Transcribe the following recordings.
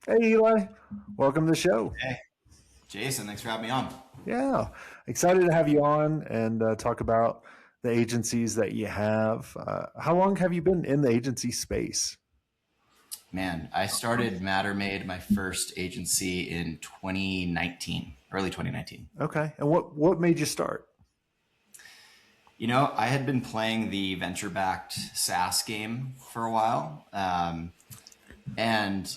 Hey, Eli. Welcome to the show. Hey, Jason, thanks for having me on. Yeah, excited to have you on and talk about the agencies that you have. How long have you been in the agency space? Man, I started MatterMade, my first agency in 2019, early 2019. Okay. And what made you start? I had been playing the venture-backed SaaS game for a while. And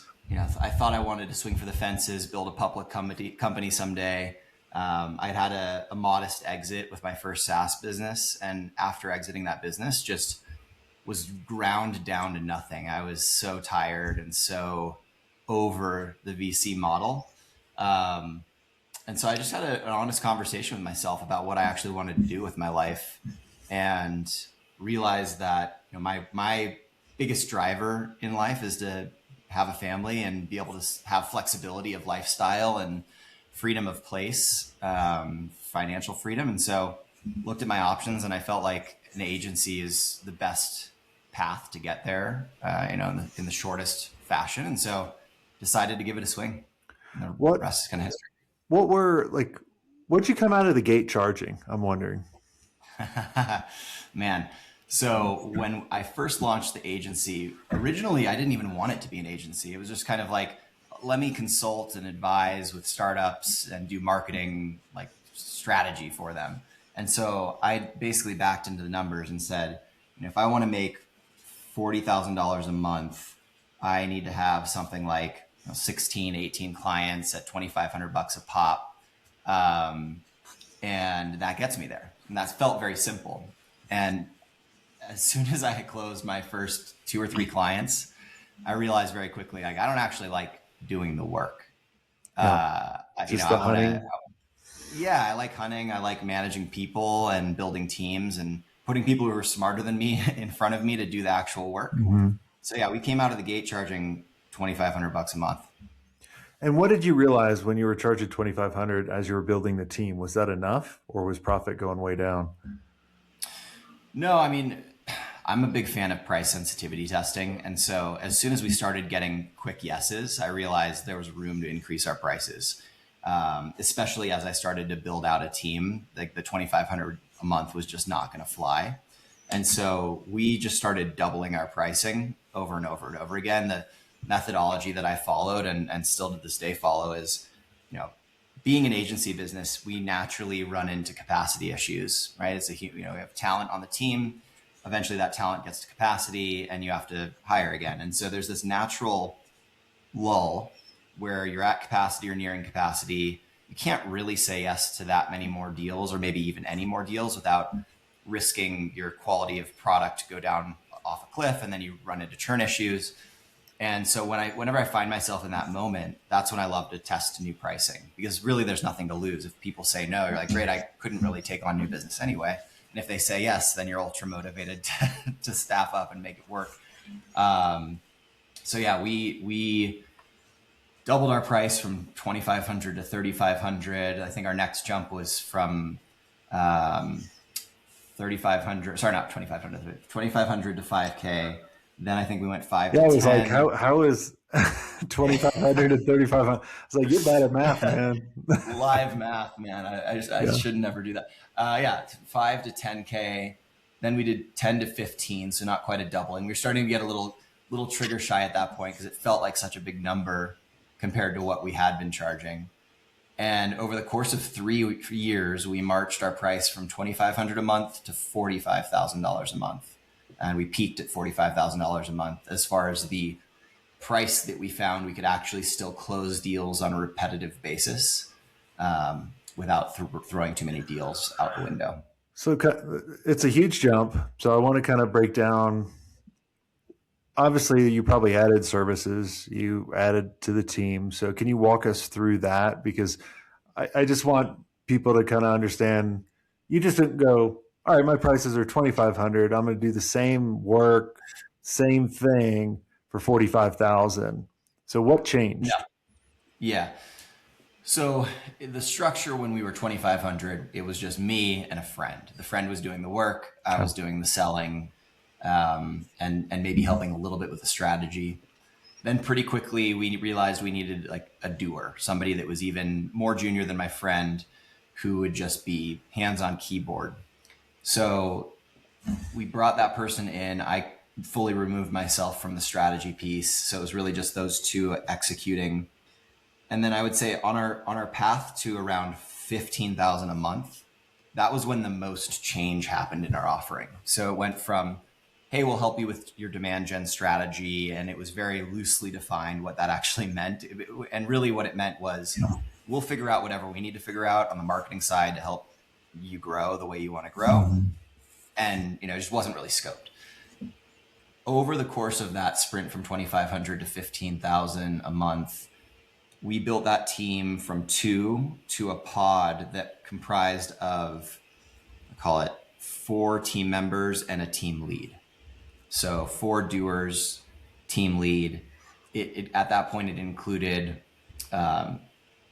I thought I wanted to swing for the fences, build a public company someday. I'd had a modest exit with my first SaaS business. And after exiting that business, just was ground down to nothing. I was so tired and so over the VC model. Um, and so I just had an honest conversation with myself about what I actually wanted to do with my life, and realized that my biggest driver in life is to have a family and be able to have flexibility of lifestyle and freedom of place, financial freedom. And so looked at my options, and I felt like an agency is the best path to get there, in the shortest fashion. And so decided to give it a swing. And the What rest is kind of history. what were like what'd you come out of the gate charging? I'm wondering. Man. So when I first launched the agency, originally I didn't even want it to be an agency. It was just kind of like, let me consult and advise with startups and do marketing like strategy for them. And so I basically backed into the numbers and said, if I want to make $40,000 a month, I need to have something like 16, 18 clients at 2,500 bucks a pop. And that gets me there. And that felt very simple. And as soon as I had closed my first two or three clients, I realized very quickly, like, I don't actually like doing the work. Yeah. I Just the want hunting. to, yeah, I like hunting. I like managing people and building teams and putting people who are smarter than me in front of me to do the actual work. Hmm. So yeah, we came out of the gate charging 2,500 bucks a month. And what did you realize when you were charging 2,500 as you were building the team? Was that enough, or was profit going way down? No, I mean, I'm a big fan of price sensitivity testing. And so as soon as we started getting quick yeses, I realized there was room to increase our prices. Especially as I started to build out a team, like the 2,500 a month was just not going to fly. And so we just started doubling our pricing over and over and over again. The methodology that I followed and still to this day follow is, you know, being an agency business, we naturally run into capacity issues, right? We have talent on the team. Eventually that talent gets to capacity and you have to hire again. And so there's this natural lull where you're at capacity or nearing capacity. You can't really say yes to that many more deals, or maybe even any more deals, without risking your quality of product to go down off a cliff, and then you run into churn issues. And so whenever I find myself in that moment, that's when I love to test new pricing, because really there's nothing to lose. If people say no, you're like, great, I couldn't really take on new business anyway. And if they say yes, then you're ultra motivated to staff up and make it work. So yeah, we doubled our price from 2,500 to 3,500. I think our next jump was from 3,500. Sorry, not 2,500. 2,500 to 5K. Then I think we went five Yeah, to I was like, 10. how is 2,500 to 3,500? It's like, you're bad at math, man. Live math, man. I Yeah. should never do that. Yeah, 5 to 10K. Then we did 10 to 15, so not quite a doubling. We were starting to get a little trigger shy at that point because it felt like such a big number compared to what we had been charging. And over the course of 3 years, we marched our price from 2,500 a month to $45,000 a month, and we peaked at $45,000 a month as far as the price that we found we could actually still close deals on a repetitive basis, without throwing too many deals out the window. So it's a huge jump. So I want to kind of break down. Obviously, you probably added services, you added to the team. So can you walk us through that? Because I just want people to kind of understand. You just didn't go, all right, my prices are 2,500. I'm going to do the same work, same thing for 45,000. So what No. changed? Yeah. So the structure when we were 2,500, it was just me and a friend. The friend was doing the work. I Okay. was doing the selling, and maybe helping a little bit with the strategy. Then pretty quickly we realized we needed like a doer, somebody that was even more junior than my friend, who would just be hands on keyboard. So we brought that person in. I fully removed myself from the strategy piece. So it was really just those two executing. And then I would say on our path to around 15,000 a month, that was when the most change happened in our offering. So it went from, hey, we'll help you with your demand gen strategy. And it was very loosely defined what that actually meant. And really what it meant was, we'll figure out whatever we need to figure out on the marketing side to help you grow the way you want to grow. And, it just wasn't really scoped. Over the course of that sprint from 2,500 to 15,000 a month, we built that team from 2 to a pod that comprised of, I call it 4 team members and a team lead. So 4 doers, team lead. At that point, it included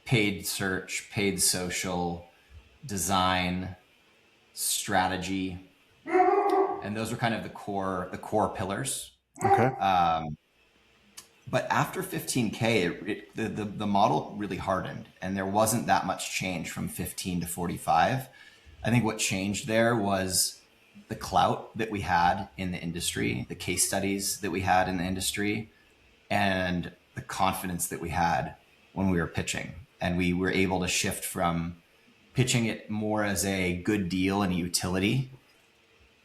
paid search, paid social, design, strategy, and those were kind of the core pillars. Okay. But after 15K, the model really hardened, and there wasn't that much change from 15 to 45. I think what changed there was the clout that we had in the industry, the case studies that we had in the industry, and the confidence that we had when we were pitching. And we were able to shift from pitching it more as a good deal and a utility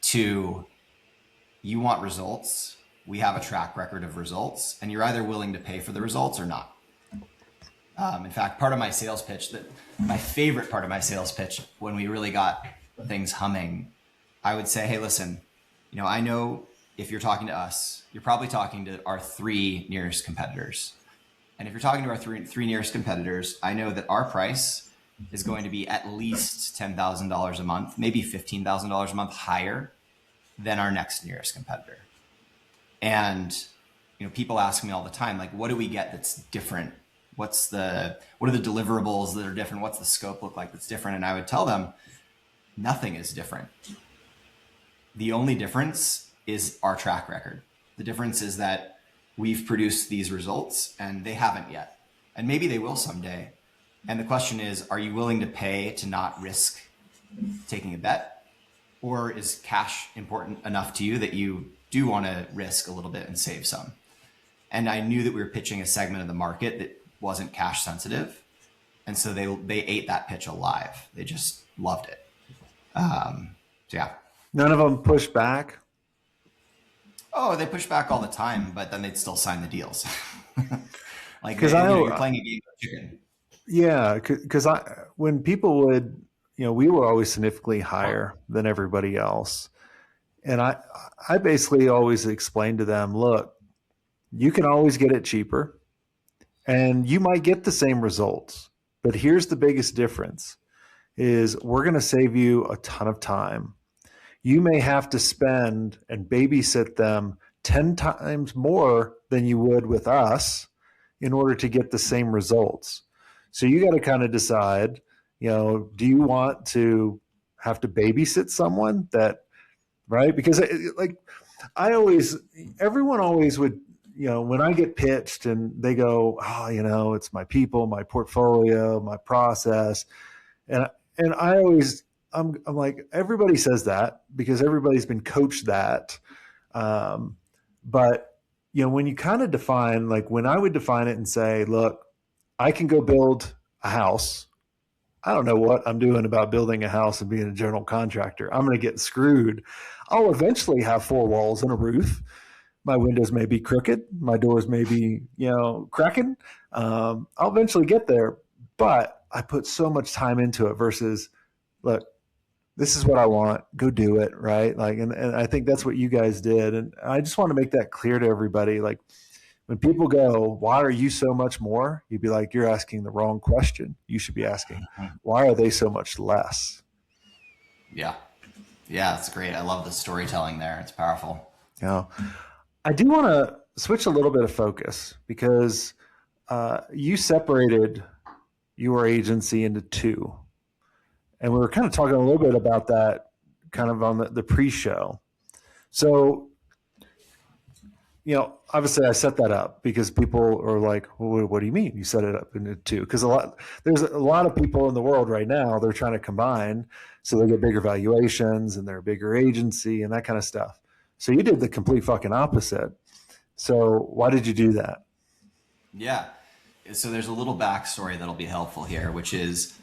to, you want results. We have a track record of results, and you're either willing to pay for the results or not. In fact, part of my sales pitch, my favorite part of my sales pitch, when we really got things humming, I would say, hey, listen, I know if you're talking to us, you're probably talking to our 3 nearest competitors. And if you're talking to our three nearest competitors, I know that our price is going to be at least $10,000 a month, maybe $15,000 a month higher than our next nearest competitor. And, people ask me all the time, like, what do we get that's different? What are the deliverables that are different? What's the scope look like that's different? And I would tell them, nothing is different. The only difference is our track record. The difference is that we've produced these results and they haven't yet. And maybe they will someday. And the question is, are you willing to pay to not risk taking a bet? Or is cash important enough to you that you do want to risk a little bit and save some? And I knew that we were pitching a segment of the market that wasn't cash sensitive. And so they ate that pitch alive. They just loved it. Yeah. None of them pushed back. Oh, they push back all the time, but then they'd still sign the deals. Like, Because you're playing a game of chicken. Yeah, because when people would, we were always significantly higher than everybody else. And I basically always explained to them, look, you can always get it cheaper and you might get the same results. But here's the biggest difference is we're going to save you a ton of time. You may have to spend and babysit them 10 times more than you would with us in order to get the same results. So you got to kind of decide, do you want to have to babysit someone that, right? Because everyone always would, when I get pitched and they go, oh, it's my people, my portfolio, my process. And I'm like, everybody says that because everybody's been coached that. But, when you kind of define, like when I would define it and say, look, I can go build a house. I don't know what I'm doing about building a house and being a general contractor. I'm going to get screwed. I'll eventually have 4 walls and a roof. My windows may be crooked. My doors may be, cracking. I'll eventually get there. But I put so much time into it versus, look, this is what I want. Go do it, right? Like, and I think that's what you guys did. And I just want to make that clear to everybody. Like, when people go, why are you so much more? You'd be like, you're asking the wrong question. You should be asking, why are they so much less? Yeah. Yeah, that's great. I love the storytelling there. It's powerful. I do want to switch a little bit of focus because you separated your agency into 2. And we were kind of talking a little bit about that kind of on the pre-show. So obviously I set that up because people are like, well, what do you mean you set it up into two? Because there's a lot of people in the world right now, they're trying to combine so they get bigger valuations and they're a bigger agency and that kind of stuff. So you did the complete fucking opposite. So why did you do that? Yeah. So there's a little backstory that'll be helpful here, which is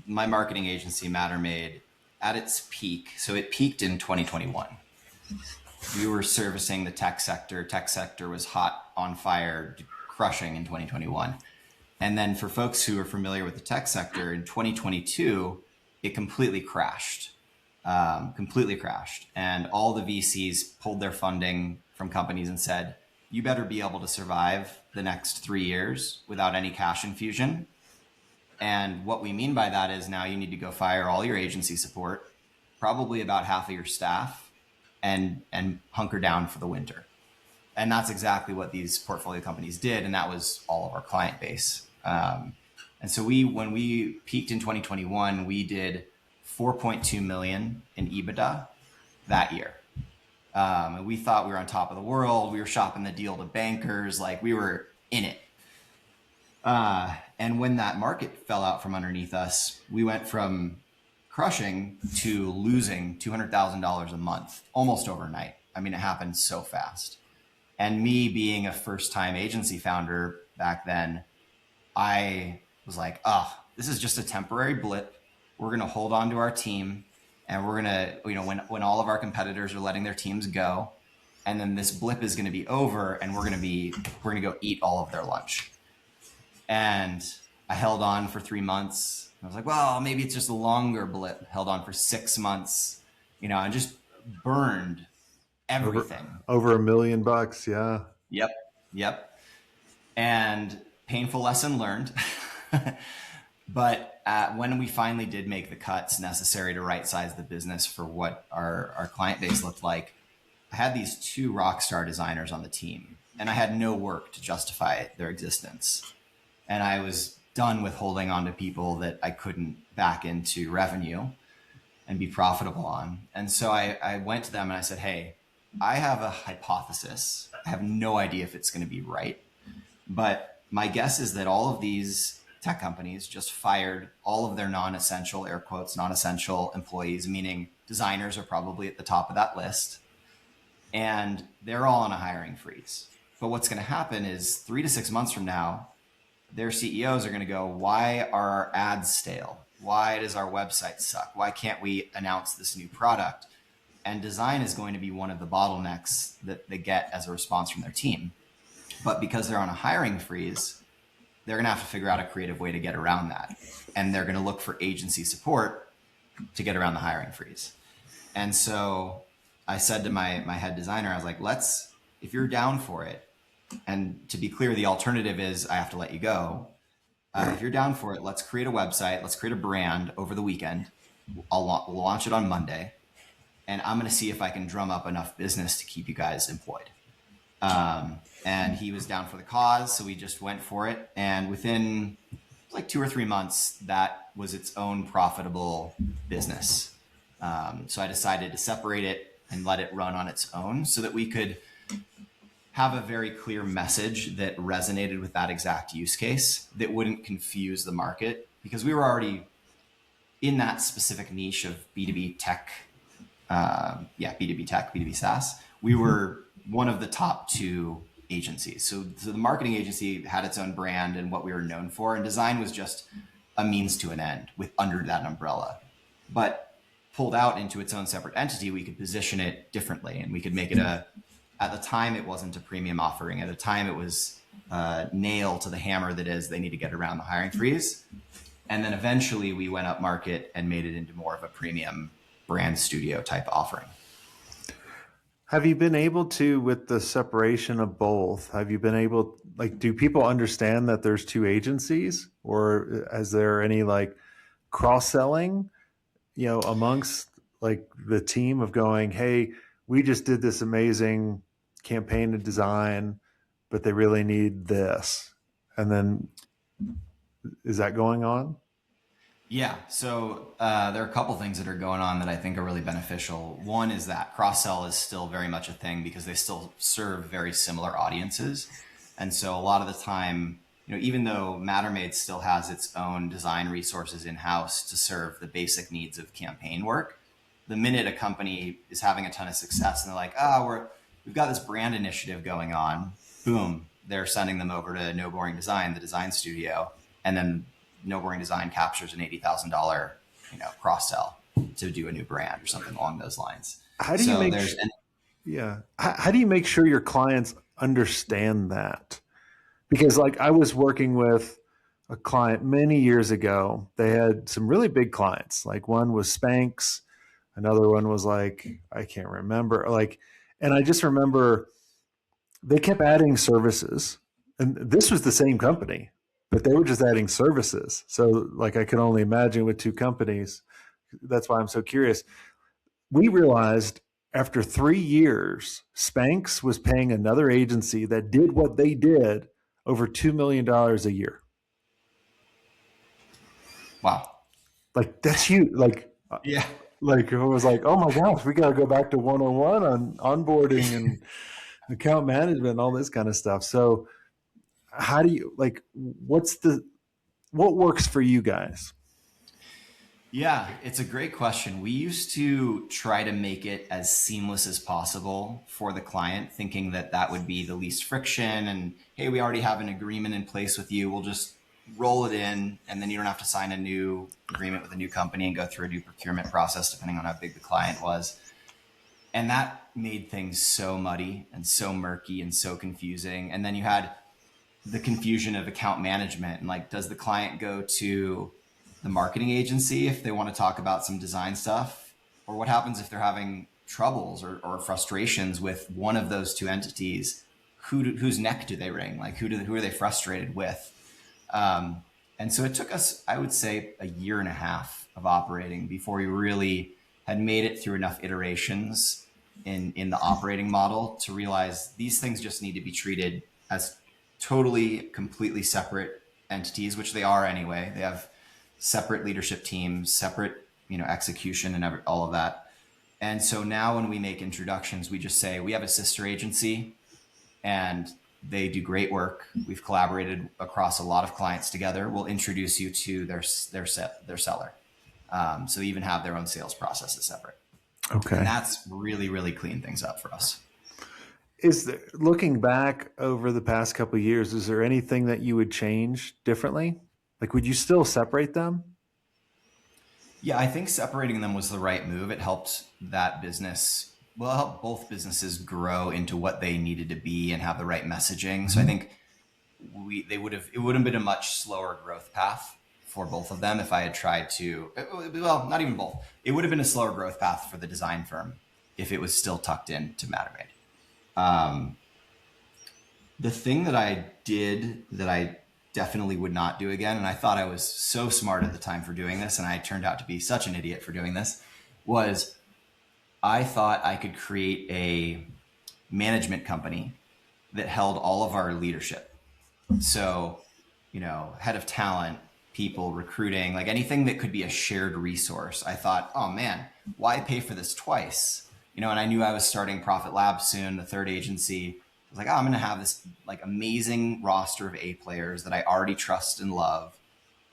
my marketing agency, MatterMade, at its peak. So it peaked in 2021. We were servicing the tech sector. Tech sector was hot, on fire, crushing in 2021. And then for folks who are familiar with the tech sector, in 2022, it completely crashed. Completely crashed. And all the VCs pulled their funding from companies and said, you better be able to survive the next 3 years without any cash infusion. And what we mean by that is now you need to go fire all your agency support, probably about half of your staff, and hunker down for the winter. And that's exactly what these portfolio companies did. And that was all of our client base. And so when we peaked in 2021, we did 4.2 million in EBITDA that year. And we thought we were on top of the world. We were shopping the deal to bankers. Like we were in it. And when that market fell out from underneath us, we went from crushing to losing $200,000 a month almost overnight. I mean, it happened so fast. And me being a first-time agency founder back then, I was like, oh, this is just a temporary blip. We're going to hold on to our team, and we're going to, when all of our competitors are letting their teams go, and then this blip is going to be over, and we're going to go eat all of their lunch. And I held on for 3 months. I was like, well, maybe it's just a longer blip. Held on for 6 months, and just burned everything. Over $1 million. Yeah. Yep. And painful lesson learned. But when we finally did make the cuts necessary to right size the business for what our client base looked like, I had these 2 rock star designers on the team, and I had no work to justify their existence. And I was done with holding on to people that I couldn't back into revenue and be profitable on. And so I went to them and I said, hey, I have a hypothesis. I have no idea if it's going to be right. But my guess is that all of these tech companies just fired all of their non-essential, air quotes, non-essential employees, meaning designers are probably at the top of that list. And they're all on a hiring freeze. But what's going to happen is 3 to 6 months from now, their CEOs are going to go, why are our ads stale? Why does our website suck? Why can't we announce this new product? And design is going to be one of the bottlenecks that they get as a response from their team. But because they're on a hiring freeze, they're going to have to figure out a creative way to get around that. And they're going to look for agency support to get around the hiring freeze. And so I said to my head designer, I was like, if you're down for it, and to be clear, the alternative is I have to let you go. If you're down for it, let's create a website. Let's create a brand over the weekend. We'll launch it on Monday. And I'm going to see if I can drum up enough business to keep you guys employed. And he was down for the cause. So we just went for it. And within like 2 or 3 months, that was its own profitable business. So I decided to separate it and let it run on its own so that we could have a very clear message that resonated with that exact use case that wouldn't confuse the market, because we were already in that specific niche of B2B tech. B2B tech, B2B SaaS. We were one of the top 2 agencies. So the marketing agency had its own brand and what we were known for, and design was just a means to an end under that umbrella. But pulled out into its own separate entity, we could position it differently, and we could make it at the time, it wasn't a premium offering. At the time, it was a nail to the hammer that is they need to get around the hiring freeze. And then eventually we went up market and made it into more of a premium brand studio type offering. Have you been able to, with the separation of both, do people understand that there's 2 agencies, or is there any cross-selling, amongst the team of going, hey, we just did this amazing campaign to design, but they really need this. And then is that going on? Yeah. So there are a couple things that are going on that I think are really beneficial. One is that cross sell is still very much a thing because they still serve very similar audiences. And so a lot of the time, even though MatterMade still has its own design resources in house to serve the basic needs of campaign work, the minute a company is having a ton of success and they're like, we've got this brand initiative going on, boom, they're sending them over to No Boring Design, the design studio, and then No Boring Design captures an $80,000 cross sell to do a new brand or something along those lines. How do you So make there's yeah. How do you make sure your clients understand that? Because like I was working with a client many years ago. They had some really big clients. Like one was Spanx, another one was like I can't remember. Like, and I just remember they kept adding services, and this was the same company, but they were just adding services. So like I can only imagine with two companies. That's why I'm so curious. We realized after 3 years, Spanx was paying another agency that did what they did over $2 million a year. wow. Like that's huge. Yeah. Like it was like, oh my gosh, we got to go back to 101 on onboarding and account management and all this kind of stuff. So how do you like? What works for you guys? Yeah, it's a great question. We used to try to make it as seamless as possible for the client, thinking that that would be the least friction. And hey, we already have an agreement in place with you. We'll just roll it in, and then you don't have to sign a new agreement with a new company and go through a new procurement process, depending on how big the client was. And that made things so muddy and so murky and so confusing. And then you had the confusion of account management and like, does the client go to the marketing agency if they want to talk about some design stuff, or what happens if they're having troubles or frustrations with one of those two entities? Whose neck do they wring? Like who are they frustrated with? And so it took us, I would say, a year and a half of operating before we really had made it through enough iterations in the operating model to realize these things just need to be treated as totally, completely separate entities, which they are anyway. They have separate leadership teams, separate, execution and all of that. And so now when we make introductions, we just say we have a sister agency and they do great work. We've collaborated across a lot of clients together. We'll introduce you to their seller. So they even have their own sales processes separate. And Okay. that's really, really cleaned things up for us. Is there, looking back over the past couple of years, is there anything that you would change differently? Like, would you still separate them? Yeah, I think separating them was the right move. It helped that business, well, it helped both businesses grow into what they needed to be and have the right messaging. So I think it would have been a much slower growth path for both of them if I had tried to, well, not even both. It would have been a slower growth path for the design firm if it was still tucked into MatterMade. The thing that I did that I definitely would not do again, and I thought I was so smart at the time for doing this, and I turned out to be such an idiot for doing this, was I thought I could create a management company that held all of our leadership. So, head of talent, people, recruiting, like anything that could be a shared resource. I thought, oh man, why pay for this twice? And I knew I was starting Profit Lab soon, the third agency. I was like, oh, I'm going to have this like amazing roster of A players that I already trust and love.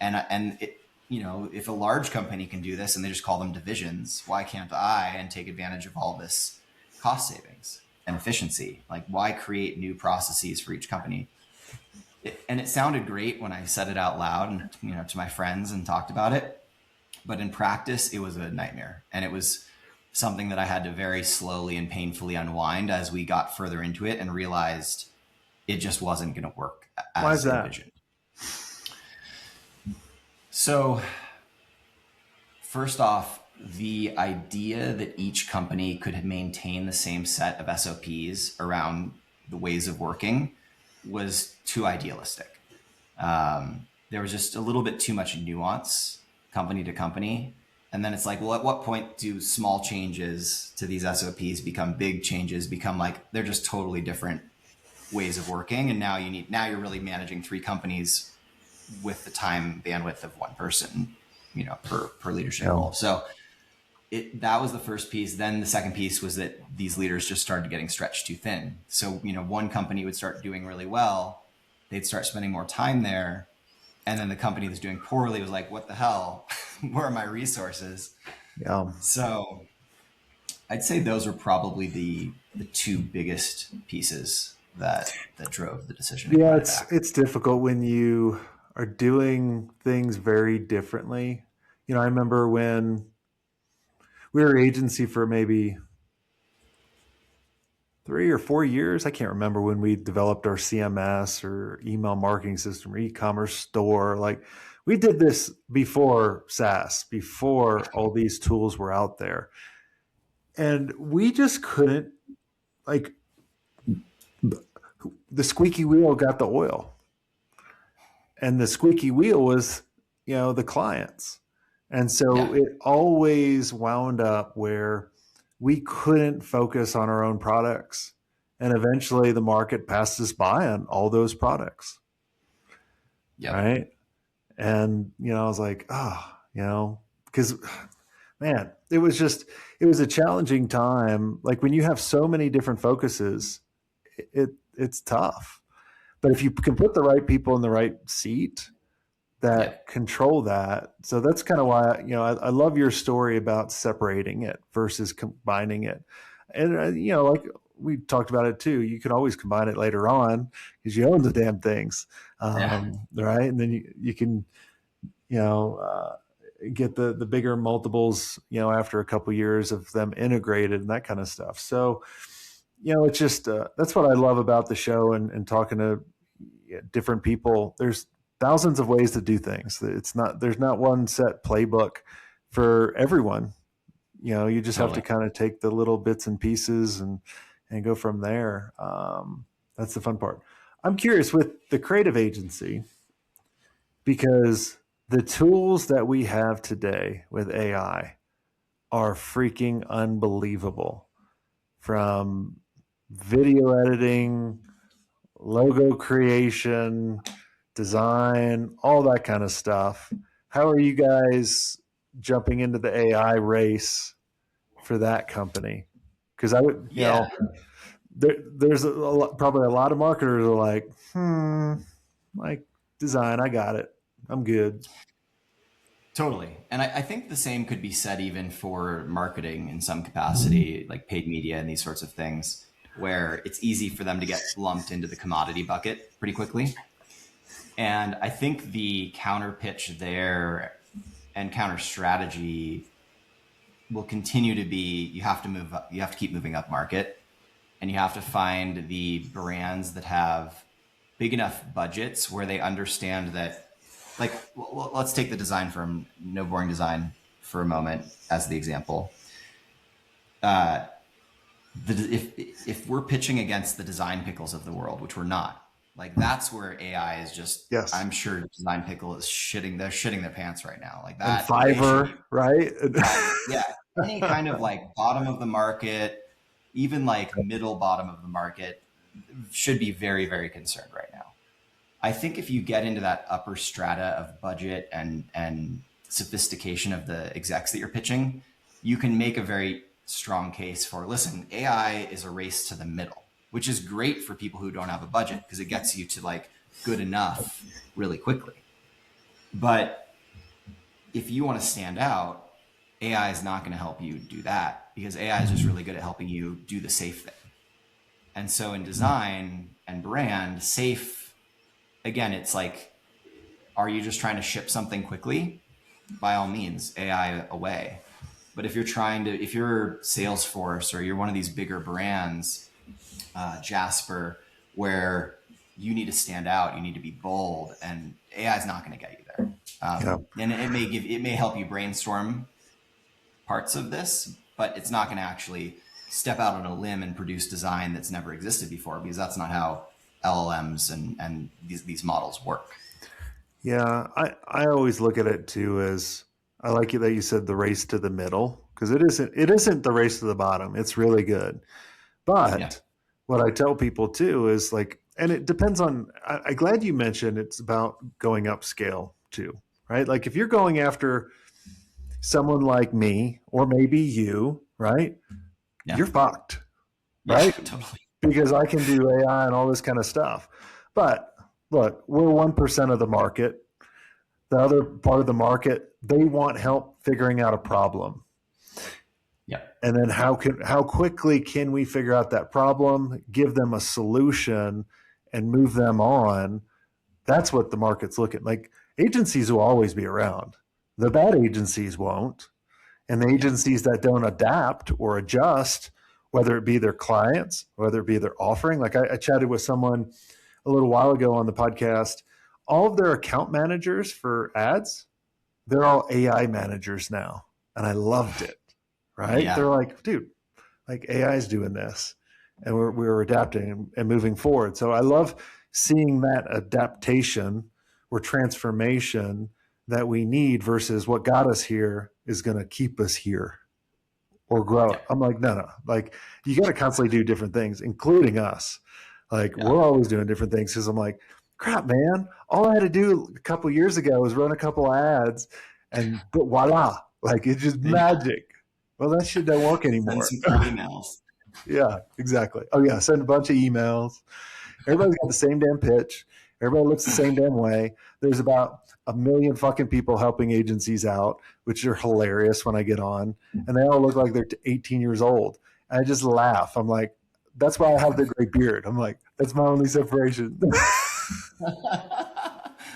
And it, if a large company can do this and they just call them divisions, why can't I and take advantage of all this cost savings and efficiency? Like, why create new processes for each company? And it sounded great when I said it out loud and, to my friends and talked about it. But in practice, it was a nightmare. And it was something that I had to very slowly and painfully unwind as we got further into it and realized it just wasn't going to work Why is as that? envisioned. So first off, the idea that each company could maintain the same set of SOPs around the ways of working was too idealistic. There was just a little bit too much nuance company to company. And then it's like, well, at what point do small changes to these SOPs become big changes, become like they're just totally different ways of working? And now you're really managing three companies with the time bandwidth of one person. per leadership Yeah. role. So that was the first piece. Then the second piece was that these leaders just started getting stretched too thin. So, one company would start doing really well. They'd start spending more time there. And then the company that's doing poorly was like, what the hell? Where are my resources? Yeah. So I'd say those are probably the two biggest pieces that drove the decision to Yeah, cut it it's back. it's difficult when you are doing things very differently. I remember when we were agency for maybe 3 or 4 years. I can't remember when we developed our CMS or email marketing system or e-commerce store. Like we did this before SaaS, before all these tools were out there. And we just couldn't, like, the squeaky wheel got the oil. And the squeaky wheel was, the clients. And so Yeah. it always wound up where we couldn't focus on our own products. And eventually the market passed us by on all those products. Yep. Right. And, I was like, because man, it was a challenging time. Like when you have so many different focuses, it's tough. But if you can put the right people in the right seat, that Yep. control that. So that's kind of why, I love your story about separating it versus combining it. And, like we talked about it too, you can always combine it later on because you own the damn things. Yeah. Right. And then you can, you know, uh, get the bigger multiples, after a couple of years of them integrated and that kind of stuff. So, it's just, that's what I love about the show and talking to different people. There's thousands of ways to do things. There's not one set playbook for everyone. You just have to Totally. kind of take the little bits and pieces and go from there. That's the fun part. I'm curious with the creative agency because the tools that we have today with AI are freaking unbelievable, from video editing, logo creation, design, all that kind of stuff. How are you guys jumping into the AI race for that company? Because I would, Yeah. there's probably a lot of marketers are like, like design, I got it, I'm good. Totally. And I think the same could be said even for marketing in some capacity, like paid media and these sorts of things, where it's easy for them to get lumped into the commodity bucket pretty quickly. And I think the counter pitch there and counter strategy will continue to be you have to move up, you have to keep moving up market, and you have to find the brands that have big enough budgets where they understand that, like, let's take the design firm, No Boring Design, for a moment as the example. Uh, if we're pitching against the Design Pickles of the world, which we're not, like that's where AI is just. Yes. I'm sure Design Pickle is shitting. They're shitting their pants right now. Like And that, they should be. Fiverr, right? Yeah, any kind of like bottom of the market, even like middle bottom of the market, should be very, very concerned right now. I think if you get into that upper strata of budget and sophistication of the execs that you're pitching, you can make a very strong case for, listen, AI is a race to the middle, which is great for people who don't have a budget because it gets you to like good enough really quickly. But if you want to stand out, AI is not going to help you do that because AI is just really good at helping you do the safe thing. And so in design and brand, safe, again, it's like, are you just trying to ship something quickly? By all means, AI away. But if you're if you're Salesforce or you're one of these bigger brands, Jasper, where you need to stand out, you need to be bold, and AI is not going to get you there. Yeah. And it may help you brainstorm parts of this, but it's not going to actually step out on a limb and produce design that's never existed before, because that's not how LLMs and these models work. Yeah, I always look at it too as, I like it that you said the race to the middle, because it isn't the race to the bottom. It's really good. Yeah. But what I tell people too is like, and it depends on, I'm glad you mentioned it's about going upscale too, right? Like if you're going after someone like me or maybe you, right? Yeah. You're fucked, Yeah, right? totally. Because I can do AI and all this kind of stuff. But look, we're 1% of the market. The other part of the market, they want help figuring out a problem. Yep. And then how quickly can we figure out that problem, give them a solution, and move them on? That's what the market's looking like. Agencies will always be around. The bad agencies won't. And the agencies that don't adapt or adjust, whether it be their clients, whether it be their offering. Like I chatted with someone a little while ago on the podcast. All of their account managers for ads, they're all AI managers now. And I loved it. Right? Yeah. They're like, dude, like AI is doing this, and we're adapting and moving forward. So I love seeing that adaptation or transformation that we need versus what got us here is going to keep us here or grow. Yeah. I'm like, no, like you got to constantly do different things, including us. Like Yeah. we're always doing different things because I'm like, crap, man, all I had to do a couple of years ago was run a couple of ads and voila, like it's just magic. Well, that shit don't work anymore. Send some emails. Yeah, exactly. Oh yeah, send a bunch of emails. Everybody's got the same damn pitch. Everybody looks the same damn way. There's about a million fucking people helping agencies out, which are hilarious when I get on, and they all look like they're 18 years old. And I just laugh. I'm like, that's why I have the gray beard. I'm like, that's my only separation.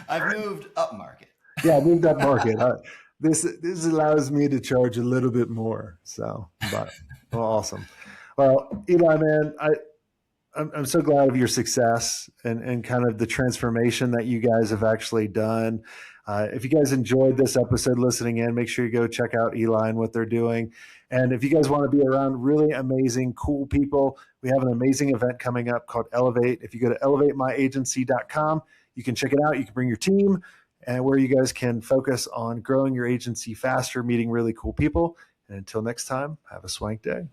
I've moved up market. Yeah, I moved up market. This allows me to charge a little bit more. So, but well, awesome. Well, Eli, man, I'm so glad of your success and kind of the transformation that you guys have actually done. If you guys enjoyed this episode listening in, make sure you go check out Eli and what they're doing. And if you guys want to be around really amazing, cool people, we have an amazing event coming up called Elevate. If you go to elevatemyagency.com, you can check it out. You can bring your team and where you guys can focus on growing your agency faster, meeting really cool people. And until next time, have a swank day.